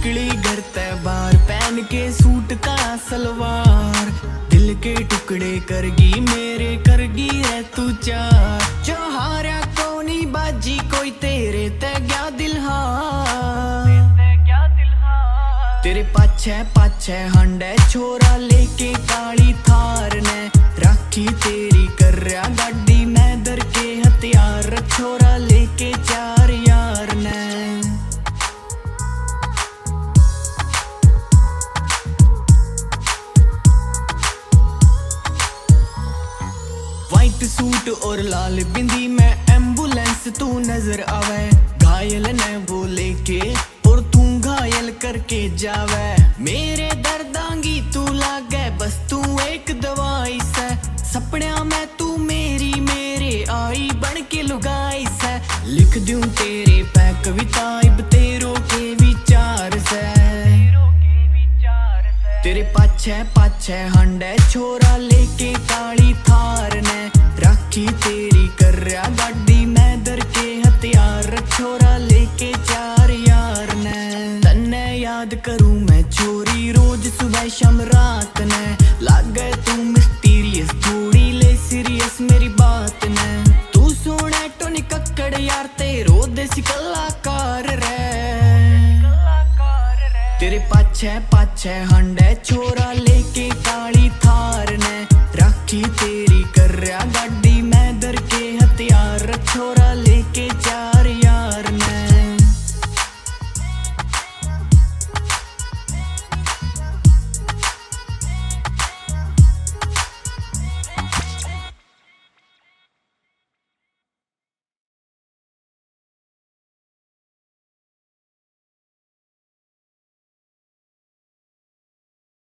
निकली घर ते बाहर पहन के सूट का सलवार। दिल के टुकड़े करगी मेरे, करगी है तू चार। जो हारा कोनी बाजी कोई तेरे ते गया दिल हार। तेरे पाछे पाछे हंडे छोरा लेके काली थार ने। राखी तेरी कर रहा गाड़ी मैं दर के हथियार। छोरा लेके चार यार ने। व्हाइट सूट और लाल बिंदी में एम्बुलेंस तू नजर आवे। घायल ने वो लेके और तू घायल करके जावे। मेरे दर्दांगी तू लागे बस तू एक दवाई से। सपना में तू मेरी मेरे आई बन के लुगाई से। लिख दूं तेरे पे कविता इब तेरों के विचार से। तेरे पाछे पाछे हंडे छोरा लेके काली थार ने। राखी तेरी कर रहा गाड़ी मैं दर के हथियार। छोरा लेके चार यार ने। तन्ने याद करूं मैं छोरी रोज सुबह शाम रात ने। लागे तू मिस्टीरियस थोड़ी ले सीरियस मेरी बात ने। तू सोने टोनी कक्कड़ यार तेरो देसी कलाकार रे। तेरे पाछे पाछे हंडे छोरा